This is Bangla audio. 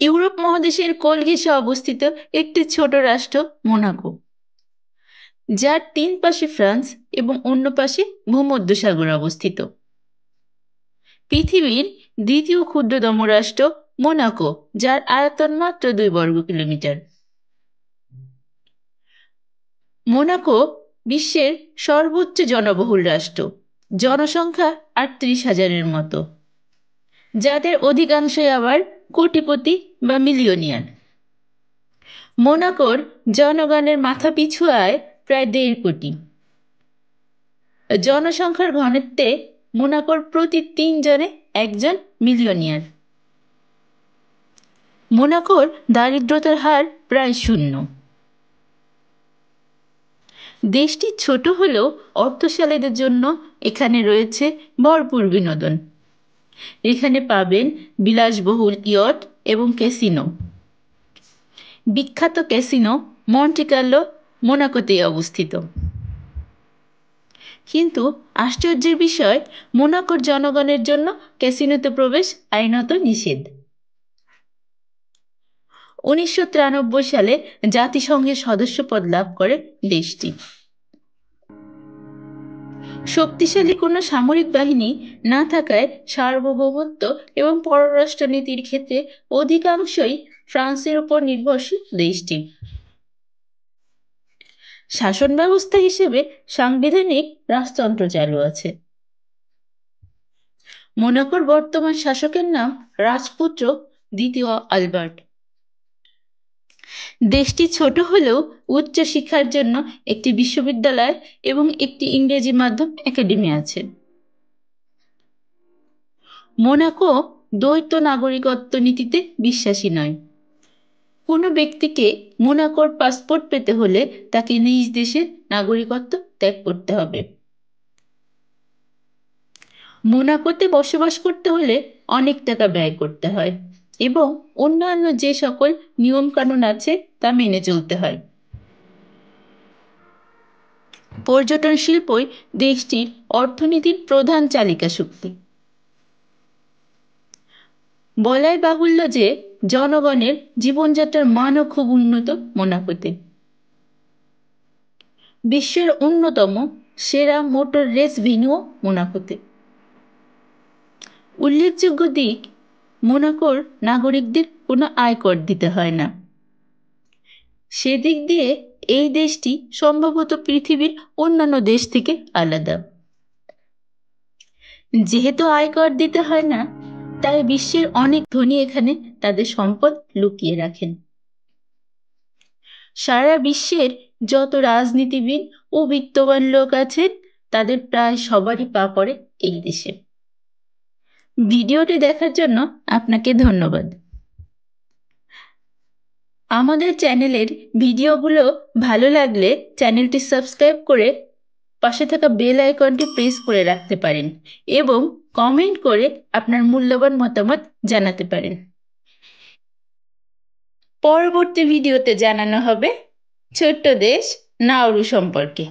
ইউরোপ মহাদেশের কোল ঘেঁষে অবস্থিত একটি ছোট রাষ্ট্র মোনাকো, যার তিন পাশে ফ্রান্স এবং অন্য পাশে ভূমধ্যসাগর অবস্থিত। পৃথিবীর দ্বিতীয় ক্ষুদ্রতম রাষ্ট্র মোনাকো, যার আয়তন মাত্র 2 বর্গ কিলোমিটার। মোনাকো বিশ্বের সর্বোচ্চ জনবহুল রাষ্ট্র, জনসংখ্যা 38,000-এর মতো, যাদের অধিকাংশই আবার কোটিপতি বা মিলিয়নিয়ার। মোনাকোর জনগণের মাথাপিছু আয় প্রায় 1.5 কোটি। জনসংখ্যার ঘনত্বে মোনাকোর প্রতি 3 জনে একজন মিলিয়নিয়ার। মোনাকোর দারিদ্রতার হার প্রায় 0। দেশটি ছোট হলেও অর্থশালীদের জন্য এখানে রয়েছে ভরপুর বিনোদন। এখানে পাবেন বিলাসবহুল ইয়ট এবং ক্যাসিনো। বিখ্যাত ক্যাসিনো মন্টি কার্লো মোনাকোতেই অবস্থিত। কিন্তু আশ্চর্যের বিষয়, মোনাকোর জনগণের জন্য ক্যাসিনোতে প্রবেশ আইনত নিষেধ। 1993 সালে জাতিসংঘের সদস্যপদ লাভ করে দেশটি। শক্তিশালী কোনো সামরিক বাহিনী না থাকায় সার্বভৌমত্ব এবং পররাষ্ট্রনীতির ক্ষেত্রে অধিকাংশই ফ্রান্সের উপর নির্ভরশীল দেশটি। শাসন ব্যবস্থা হিসেবে সাংবিধানিক রাজতন্ত্র চালু আছে। মোনাকোর বর্তমান শাসকের নাম রাজপুত্র দ্বিতীয় আলবার্ট। দেশটি ছোট হলেও উচ্চ শিক্ষার জন্য একটি বিশ্ববিদ্যালয় এবং একটি ইংরেজি মাধ্যম একাডেমি আছে। মোনাকো দ্বৈত নাগরিকত্ব নীতিতে বিশ্বাসী নয়। কোনো ব্যক্তিকে মোনাকোর পাসপোর্ট পেতে হলে তাকে নিজ দেশের নাগরিকত্ব ত্যাগ করতে হবে। মোনাকোতে বসবাস করতে হলে অনেক টাকা ব্যয় করতে হয় এবং অন্যান্য যে সকল নিয়মকানুন আছে তা মেনে চলতে হয়। পর্যটন শিল্পই দেশটির অর্থনীতির প্রধান চালিকা শক্তি। বলাই বাহুল্য যে জনগণের জীবনযাত্রার মানও খুব উন্নত মোনাকোতে। বিশ্বের অন্যতম সেরা মোটর রেস ভেন্যু মোনাকোতে। উল্লেখযোগ্য দিক, মোনাকোর নাগরিকদের কোনো আয়কর দিতে হয় না। সেদিক দিয়ে এই দেশটি সম্ভবত পৃথিবীর অন্যান্য দেশ থেকে আলাদা। যেহেতু আয়কর দিতে হয় না, তাই বিশ্বের অনেক ধনী এখানে তাদের সম্পদ লুকিয়ে রাখেন। সারা বিশ্বের যত রাজনীতিবিদ ও বিত্তবান লোক আছেন, তাদের প্রায় সবারই পা পড়ে এই দেশে। ভিডিওটি দেখার জন্য আপনাকে ধন্যবাদ। আমাদের চ্যানেলের ভিডিওগুলো ভালো লাগলে চ্যানেলটি সাবস্ক্রাইব করে পাশে থাকা বেল আইকনটি প্রেস করে রাখতে পারেন এবং কমেন্ট করে আপনার মূল্যবান মতামত জানাতে পারেন। পরবর্তী ভিডিওতে জানানো হবে ছোট্ট দেশ নাউরু সম্পর্কে।